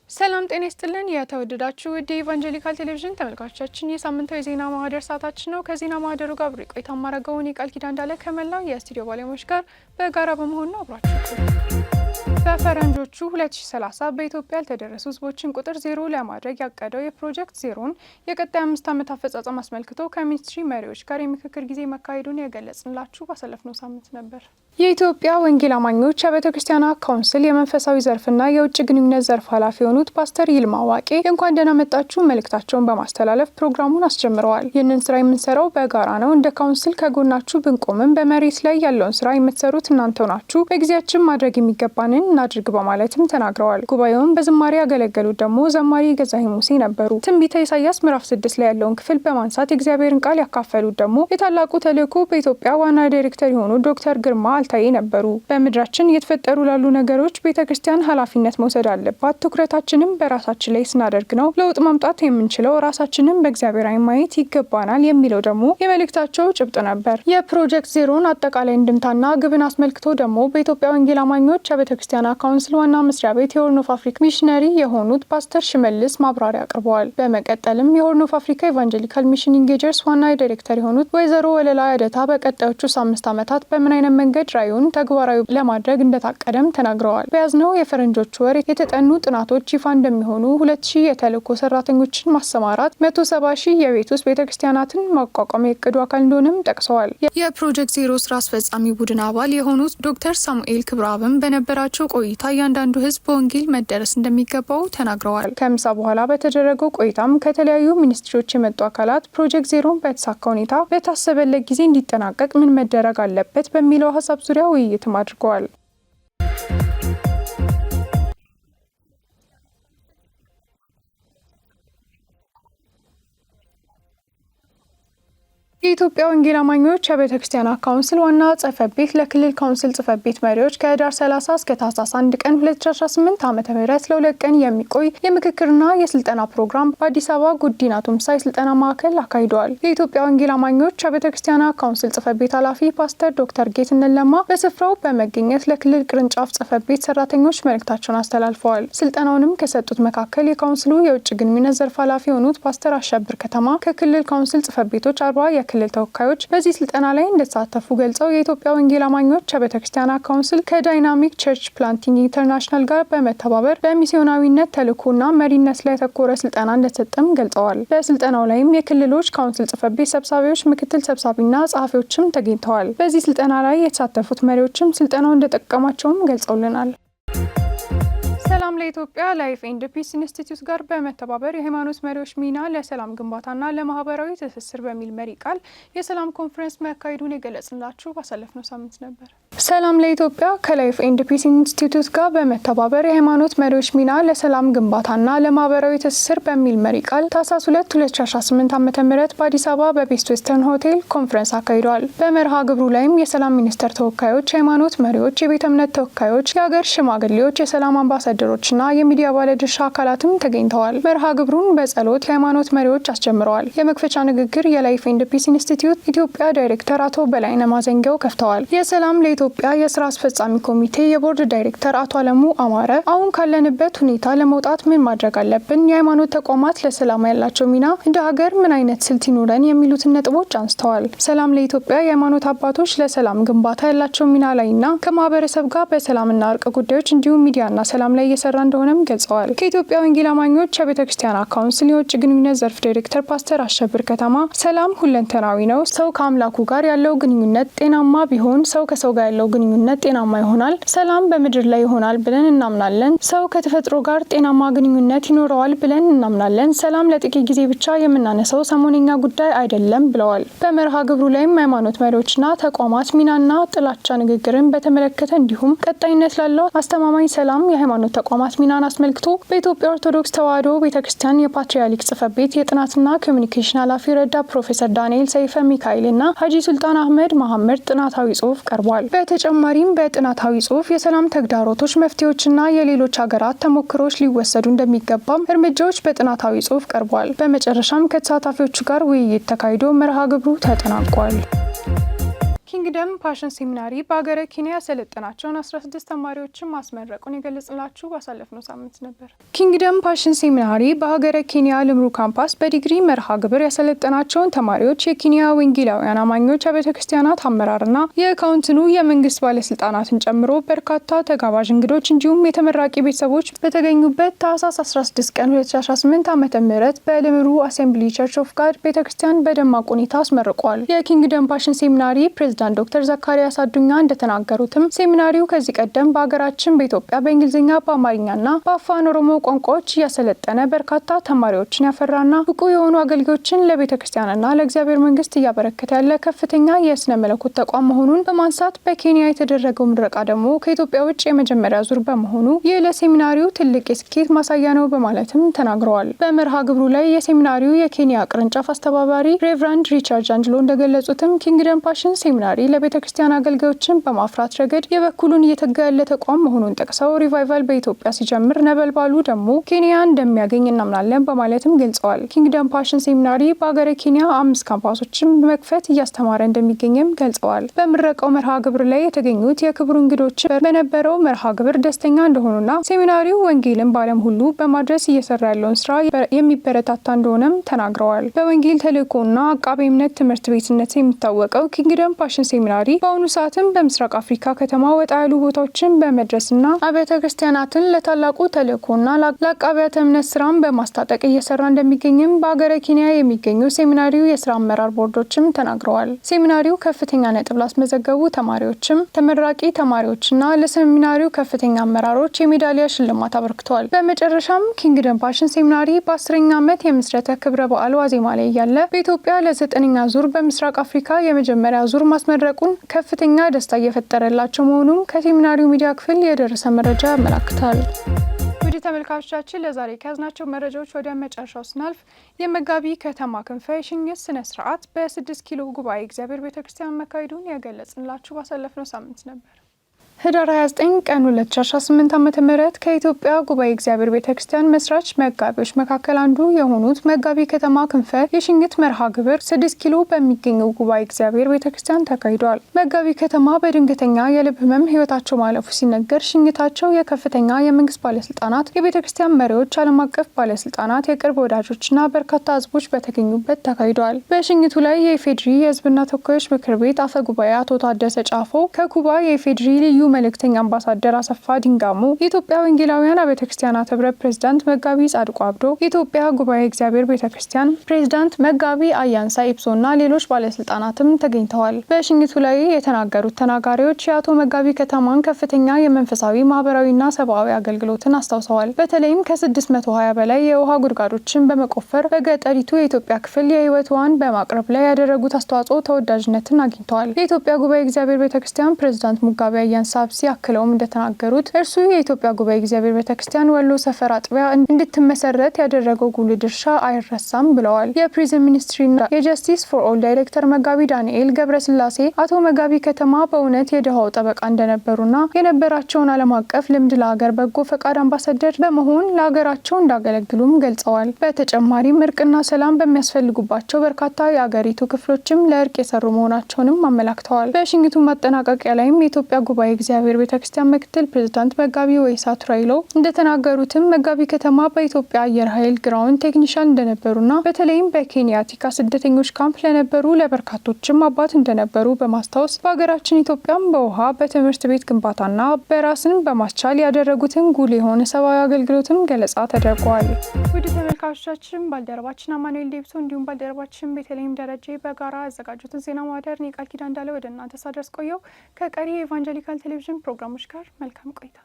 ሰላም ጤና ይስጥልን የተወደዳችሁ ውድ ኢቫንጀሊካል ቴሌቪዥን ተመልካቾቻችን የሳምንታዊ ዜና ማህደር ሰዓታችን ነው። ከዜና ማህደሩ ጋር አብሬ ቆይታ ማድረገውን የቃል ኪዳን እንዳለ ከመላው የስቱዲዮ ባለሙያዎች ጋር በጋራ በመሆን ነው። አብራችሁ በፈረንጆቹ 2030 በኢትዮጵያ ያልተደረሱ ህዝቦችን ቁጥር ዜሮ ለማድረግ ያቀደው የፕሮጀክት ዜሮን የቀጣይ 5 ዓመት አፈጻጸም አስመልክቶ ከሚኒስትሪ መሪዎች ጋር የምክክር ጊዜ መካሄዱን የገለጽንላችሁ ባሳለፍነው ሳምንት ነበር። የኢትዮጵያ ወንጌል አማኞች የቤተ ክርስቲያናት ካውንስል የመንፈሳዊ ዘርፍና የውጭ ግንኙነት ዘርፍ ኃላፊ የሆኑት ፓስተር ይልማ ዋቄ እንኳን ደህና መጣችሁ መልእክታቸውን በማስተላለፍ ፕሮግራሙን አስጀምረዋል። ይህንን ስራ የምንሰራው በጋራ ነው። እንደ ካውንስል ከጎናችሁ ብንቆምም በመሬት ላይ ያለውን ስራ የምትሰሩት እናንተው ናችሁ። በጊዜያችን ማድረግ የሚገባንን እናድርግ በማለትም ተናግረዋል። ጉባኤውን በዝማሬ ያገለገሉት ደግሞ ዘማሪ ገዛኸኝ ሙሴ ነበሩ። ትንቢተ ኢሳያስ ምዕራፍ 6 ላይ ያለውን ክፍል በማንሳት የእግዚአብሔርን ቃል ያካፈሉት ደግሞ የታላቁ ተልእኮ በኢትዮጵያ ዋና ዳይሬክተር የሆኑት ዶክተር ግርማ አልታዬ ነበሩ። በምድራችን እየተፈጠሩ ላሉ ነገሮች ቤተክርስቲያን ኃላፊነት መውሰድ አለባት። ትኩረታችንም በራሳችን ላይ ስናደርግ ነው ለውጥ ማምጣት የምንችለው። ራሳችንን በእግዚአብሔር ዓይን ማየት ይገባናል የሚለው ደግሞ የመልእክታቸው ጭብጥ ነበር። የፕሮጀክት ዜሮን አጠቃላይ እንድምታና ግብን አስመልክቶ ደግሞ በኢትዮጵያ ወንጌል አማኞች የቤተክርስቲያናት ካውንስል ዋና መስሪያ ቤት የሆርን ኦፍ አፍሪካ ሚሽነሪ የሆኑት ፓስተር ሽመልስ ማብራሪያ አቅርበዋል። በመቀጠልም የሆርን ኦፍ አፍሪካ ኢቫንጀሊካል ሚሽን ኢንጌጀርስ ዋና ዳይሬክተር የሆኑት ወይዘሮ ወለላ አደታ በቀጣዮቹ 5 ዓመታት በምን አይነት መንገድ ራዕዩን ተግባራዊ ለማድረግ እንደታቀደም ተናግረዋል። በያዝነው የፈረንጆች ወር የተጠኑ ጥናቶች ይፋ እንደሚሆኑ 2000 የተልእኮ ሰራተኞችን ማሰማራት፣ 170,000 የቤት ውስጥ ቤተክርስቲያናትን ማቋቋም የእቅዱ አካል እንደሆነም ጠቅሰዋል። የፕሮጀክት ዜሮ ስራ አስፈጻሚ ቡድን አባል የሆኑት ዶክተር ሳሙኤል ክብረአብም በነበራቸው ቆይታ እያንዳንዱ ህዝብ በወንጌል መደረስ እንደሚገባው ተናግረዋል። ከምሳ በኋላ በተደረገው ቆይታም ከተለያዩ ሚኒስትሪዎች የመጡ አካላት ፕሮጀክት ዜሮን በተሳካ ሁኔታ በታሰበለት ጊዜ እንዲጠናቀቅ ምን መደረግ አለበት በሚለው ሀሳብ ዙሪያ ውይይትም አድርገዋል። የኢትዮጵያ ወንጌል አማኞች የቤተ ክርስቲያናት ካውንስል ዋና ጽሕፈት ቤት ለክልል ካውንስል ጽሕፈት ቤት መሪዎች ከህዳር 30 እስከ ታህሳስ 1 ቀን 2018 ዓ.ም ለ2 ቀን የሚቆይ የምክክርና የስልጠና ፕሮግራም በአዲስ አበባ ጉዲና ቱምሳ የስልጠና ማዕከል አካሂደዋል። የኢትዮጵያ ወንጌል አማኞች የቤተ ክርስቲያናት ካውንስል ጽሕፈት ቤት ኃላፊ ፓስተር ዶክተር ጌትነት ለማ በስፍራው በመገኘት ለክልል ቅርንጫፍ ጽሕፈት ቤት ሰራተኞች መልእክታቸውን አስተላልፈዋል። ስልጠናውንም ከሰጡት መካከል የካውንስሉ የውጭ ግንኙነት ዘርፍ ኃላፊ የሆኑት ፓስተር አሸብር ከተማ ከክልል ካውንስል ጽሕፈት ቤቶች 40 ክልል ተወካዮች በዚህ ስልጠና ላይ እንደተሳተፉ ገልጸው የኢትዮጵያ ወንጌል አማኞች የቤተክርስቲያናት ካውንስል ከዳይናሚክ ቸርች ፕላንቲንግ ኢንተርናሽናል ጋር በመተባበር በሚስዮናዊነት ተልእኮና መሪነት ላይ የተኮረ ስልጠና እንደተሰጠም ገልጸዋል። በስልጠናው ላይም የክልሎች ካውንስል ጽሕፈት ቤት ሰብሳቢዎች፣ ምክትል ሰብሳቢና ጸሐፊዎችም ተገኝተዋል። በዚህ ስልጠና ላይ የተሳተፉት መሪዎችም ስልጠናው እንደጠቀማቸውም ገልጸውልናል። ሰላም ለኢትዮጵያ ላይፍ ኤንድ ፒስ ኢንስቲትዩት ጋር በመተባበር የሃይማኖት መሪዎች ሚና ለሰላም ግንባታና ለማህበራዊ ትስስር በሚል መሪ ቃል የሰላም ኮንፈረንስ መካሄዱን የገለጽንላችሁ ባሳለፍነው ሳምንት ነበር። ሰላም ለኢትዮጵያ ከላይፍ ኤንድ ፒስ ኢንስቲትዩት ጋር በመተባበር የሃይማኖት መሪዎች ሚና ለሰላም ግንባታና ለማህበራዊ ትስስር በሚል መሪ ቃል ታህሳስ 2 2018 ዓ.ም በአዲስ አበባ በቤስት ዌስተርን ሆቴል ኮንፈረንስ አካሂደዋል። በመርሃ ግብሩ ላይም የሰላም ሚኒስቴር ተወካዮች፣ የሃይማኖት መሪዎች፣ የቤተ እምነት ተወካዮች፣ የሀገር ሽማግሌዎች፣ የሰላም አምባሳደሮችና የሚዲያ ባለድርሻ አካላትም ተገኝተዋል። መርሃ ግብሩን በጸሎት የሃይማኖት መሪዎች አስጀምረዋል። የመክፈቻ ንግግር የላይፍ ኤንድ ፒስ ኢንስቲትዩት ኢትዮጵያ ዳይሬክተር አቶ በላይነህ ማዘንጊያው ከፍተዋል። የሰላም ለኢትዮጵያ የስራ አስፈጻሚ ኮሚቴ የቦርድ ዳይሬክተር አቶ አለሙ አማረ አሁን ካለንበት ሁኔታ ለመውጣት ምን ማድረግ አለብን፣ የሃይማኖት ተቋማት ለሰላም ያላቸው ሚና እንደ ሀገር ምን አይነት ስልት ይኖረን የሚሉትን ነጥቦች አንስተዋል። ሰላም ለኢትዮጵያ የሃይማኖት አባቶች ለሰላም ግንባታ ያላቸው ሚና ላይና ከማህበረሰብ ጋር በሰላምና እርቅ ጉዳዮች እንዲሁም ሚዲያና ሰላም ላይ እየሰራ እንደሆነም ገልጸዋል። ከኢትዮጵያ ወንጌል አማኞች የቤተክርስቲያናት ካውንስል የውጭ ግንኙነት ዘርፍ ዳይሬክተር ፓስተር አሸብር ከተማ ሰላም ሁለንተናዊ ነው፣ ሰው ከአምላኩ ጋር ያለው ግንኙነት ጤናማ ቢሆን ሰው ከሰው ጋር ያለው ግንኙነት ጤናማ ይሆናል። ሰላም በምድር ላይ ይሆናል ብለን እናምናለን። ሰው ከተፈጥሮ ጋር ጤናማ ግንኙነት ይኖረዋል ብለን እናምናለን። ሰላም ለጥቂት ጊዜ ብቻ የምናነሳው ሰሞነኛ ጉዳይ አይደለም ብለዋል። በመርሃ ግብሩ ላይም ሃይማኖት መሪዎችና ተቋማት ሚናና ጥላቻ ንግግርን በተመለከተ እንዲሁም ቀጣይነት ላለው አስተማማኝ ሰላም የሃይማኖት ተቋማት ሚናን አስመልክቶ በኢትዮጵያ ኦርቶዶክስ ተዋሕዶ ቤተክርስቲያን የፓትርያርክ ጽሕፈት ቤት የጥናትና ኮሚኒኬሽን ኃላፊ ረዳት ፕሮፌሰር ዳንኤል ሰይፈ ሚካኤልና ሀጂ ሱልጣን አህመድ መሐመድ ጥናታዊ ጽሑፍ ቀርቧል። በተጨማሪም በጥናታዊ ጽሑፍ የሰላም ተግዳሮቶች፣ መፍትሄዎችና የሌሎች ሀገራት ተሞክሮች ሊወሰዱ እንደሚገባም እርምጃዎች በጥናታዊ ጽሑፍ ቀርቧል። በመጨረሻም ከተሳታፊዎቹ ጋር ውይይት ተካሂዶ መርሃ ግብሩ ተጠናቋል። ኪንግደም ፓሽን ሴሚናሪ በሀገረ ኬንያ ያሰለጠናቸውን 16 ተማሪዎችን ማስመረቁን የገለጽንላችሁ ባሳለፍነው ሳምንት ነበር። ኪንግደም ፓሽን ሴሚናሪ በሀገረ ኬንያ ልምሩ ካምፓስ በዲግሪ መርሃ ግብር ያሰለጠናቸውን ተማሪዎች የኬንያ ወንጌላውያን አማኞች አብያተ ክርስቲያናት አመራርና የካውንስሉ የመንግስት ባለስልጣናትን ጨምሮ በርካታ ተጋባዥ እንግዶች እንዲሁም የተመራቂ ቤተሰቦች በተገኙበት ታህሳስ 16 ቀን 2018 ዓ.ም በልምሩ አሴምብሊ ቸርች ኦፍ ጋድ ቤተክርስቲያን በደማቅ ሁኔታ አስመርቋል። የኪንግደም ፓሽን ሴሚናሪ ፕሬዝዳንት ዶክተር ዘካሪያስ አዱኛ እንደተናገሩትም ሴሚናሪው ከዚህ ቀደም በሀገራችን በኢትዮጵያ በእንግሊዝኛ በአማርኛና በአፋን ኦሮሞ ቋንቋዎች እያሰለጠነ በርካታ ተማሪዎችን ያፈራና ብቁ የሆኑ አገልጋዮችን ለቤተ ክርስቲያንና ለእግዚአብሔር መንግስት እያበረከተ ያለ ከፍተኛ የስነ መለኮት ተቋም መሆኑን በማንሳት በኬንያ የተደረገው ምረቃ ደግሞ ከኢትዮጵያ ውጭ የመጀመሪያ ዙር በመሆኑ ይህ ለሴሚናሪው ትልቅ የስኬት ማሳያ ነው በማለትም ተናግረዋል። በመርሃ ግብሩ ላይ የሴሚናሪው የኬንያ ቅርንጫፍ አስተባባሪ ሬቨራንድ ሪቻርድ አንጅሎ እንደገለጹትም ኪንግደም ፓሽን ሴሚናሪ ለቤተ ክርስቲያን አገልጋዮችን በማፍራት ረገድ የበኩሉን እየተጋ ያለ ተቋም መሆኑን ጠቅሰው ሪቫይቫል በኢትዮጵያ ሲጀምር ነበልባሉ ደግሞ ኬንያ እንደሚያገኝ እናምናለን በማለትም ገልጸዋል። ኪንግደም ፓሽን ሴሚናሪ በሀገረ ኬንያ 5 ካምፓሶችን በመክፈት እያስተማረ እንደሚገኝም ገልጸዋል። በምረቃው መርሃ ግብር ላይ የተገኙት የክብሩ እንግዶች በነበረው መርሃ ግብር ደስተኛ እንደሆኑና ሴሚናሪው ወንጌልን በዓለም ሁሉ በማድረስ እየሰራ ያለውን ስራ የሚበረታታ እንደሆነም ተናግረዋል። በወንጌል ተልእኮና አቃቤ እምነት ትምህርት ቤትነት የሚታወቀው ኪንግደም ፓሽን ሴሚናሪ በአሁኑ ሰዓትም በምስራቅ አፍሪካ ከተማ ወጣ ያሉ ቦታዎችን በመድረስና አብያተ ክርስቲያናትን ለታላቁ ተልእኮና ለአቃቢያተ እምነት ስራን በማስታጠቅ እየሰራ እንደሚገኝም በሀገረ ኬንያ የሚገኙ ሴሚናሪው የስራ አመራር ቦርዶችም ተናግረዋል። ሴሚናሪው ከፍተኛ ነጥብ ላስመዘገቡ ተማሪዎችም ተመራቂ ተማሪዎችና ለሴሚናሪው ከፍተኛ አመራሮች የሜዳሊያ ሽልማት አበርክተዋል። በመጨረሻም ኪንግደም ፓሽን ሴሚናሪ በ10ኛ ዓመት የምስረተ ክብረ በዓል ዋዜማ ላይ እያለ በኢትዮጵያ ለ9ኛ ዙር በምስራቅ አፍሪካ የመጀመሪያ ዙር ማስመረቁን ከፍተኛ ደስታ እየፈጠረላቸው መሆኑን ከሴሚናሪው ሚዲያ ክፍል የደረሰ መረጃ ያመላክታል። ውድ ተመልካቾቻችን ለዛሬ ከያዝናቸው መረጃዎች ወደ መጨረሻው ስናልፍ የመጋቢ ከተማ ክንፈ የሽኝት ስነ ስርዓት በ6 ኪሎ ጉባኤ እግዚአብሔር ቤተክርስቲያን መካሄዱን የገለጽንላችሁ ባሳለፍነው ሳምንት ነበር። ህዳር 29 ቀን 2018 ዓ.ም ከኢትዮጵያ ጉባኤ እግዚአብሔር ቤተክርስቲያን መስራች መጋቢዎች መካከል አንዱ የሆኑት መጋቢ ከተማ ክንፈ የሽኝት መርሃ ግብር 6 ኪሎ በሚገኘው ጉባኤ እግዚአብሔር ቤተክርስቲያን ተካሂዷል። መጋቢ ከተማ በድንገተኛ የልብ ህመም ህይወታቸው ማለፉ ሲነገር ሽኝታቸው የከፍተኛ የመንግስት ባለስልጣናት፣ የቤተክርስቲያን መሪዎች፣ ዓለም አቀፍ ባለስልጣናት፣ የቅርብ ወዳጆችና በርካታ ህዝቦች በተገኙበት ተካሂዷል። በሽኝቱ ላይ የኢፌዴሪ የህዝብና ተወካዮች ምክር ቤት አፈ ጉባኤ አቶ ታደሰ ጫፎ፣ ከኩባ የኢፌዴሪ ልዩ መልእክተኛ አምባሳደር አሰፋ ዲንጋሞ፣ የኢትዮጵያ ወንጌላውያን አብያተ ክርስቲያናት ህብረት ፕሬዝዳንት መጋቢ ጻድቁ አብዶ፣ የኢትዮጵያ ጉባኤ እግዚአብሔር ቤተክርስቲያን ፕሬዝዳንት መጋቢ አያንሳ ኢብሶና ሌሎች ባለስልጣናትም ተገኝተዋል። በሽኝቱ ላይ የተናገሩት ተናጋሪዎች የአቶ መጋቢ ከተማን ከፍተኛ የመንፈሳዊ ማህበራዊና ሰብአዊ አገልግሎትን አስታውሰዋል። በተለይም ከ620 በላይ የውሃ ጉድጓዶችን በመቆፈር በገጠሪቱ የኢትዮጵያ ክፍል የህይወት ውሃን በማቅረብ ላይ ያደረጉት አስተዋጽኦ ተወዳጅነትን አግኝተዋል። የኢትዮጵያ ጉባኤ እግዚአብሔር ቤተክርስቲያን ፕሬዝዳንት ሙጋቤ አያንሳ ሲያክለውም እንደተናገሩት እርሱ የኢትዮጵያ ጉባኤ እግዚአብሔር ቤተክርስቲያን ወሎ ሰፈር አጥቢያ እንድትመሰረት ያደረገው ጉልህ ድርሻ አይረሳም ብለዋል። የፕሪዝን ሚኒስትሪና የጀስቲስ ፎር ኦል ዳይሬክተር መጋቢ ዳንኤል ገብረስላሴ አቶ መጋቢ ከተማ በእውነት የድሃው ጠበቃ እንደነበሩና የነበራቸውን ዓለም አቀፍ ልምድ ለሀገር በጎ ፈቃድ አምባሳደር በመሆን ለሀገራቸው እንዳገለግሉም ገልጸዋል። በተጨማሪም እርቅና ሰላም በሚያስፈልጉባቸው በርካታ የአገሪቱ ክፍሎችም ለእርቅ የሰሩ መሆናቸውንም አመላክተዋል። በሽኝቱ ማጠናቀቂያ ላይም የኢትዮጵያ ጉባኤ እግዚአብሔር ቤተክርስቲያን ምክትል ፕሬዝዳንት መጋቢ ወይሳ ቱራይሎ እንደተናገሩትም መጋቢ ከተማ በኢትዮጵያ አየር ኃይል ግራውንድ ቴክኒሻን እንደነበሩና በተለይም በኬንያቲካ ስደተኞች ካምፕ ለነበሩ ለበርካቶችም አባት እንደነበሩ በማስታወስ በሀገራችን ኢትዮጵያም በውሃ በትምህርት ቤት ግንባታና በራስን በማስቻል ያደረጉትን ጉልህ የሆነ ሰብአዊ አገልግሎትም ገለጻ ተደርጓል። ውድ ተመልካቾቻችን ባልደረባችን አማኑኤል ዴብሶ እንዲሁም ባልደረባችን ቤተልሔም ደረጀ በጋራ ያዘጋጁትን ዜና ማህደር ቃል ኪዳን እንዳለ ወደ እናንተ ሳደርስ ቆየው። ከቀሪ የኢቫንጀሊካል ቴሌቪዥን ፕሮግራሞች ጋር መልካም ቆይታ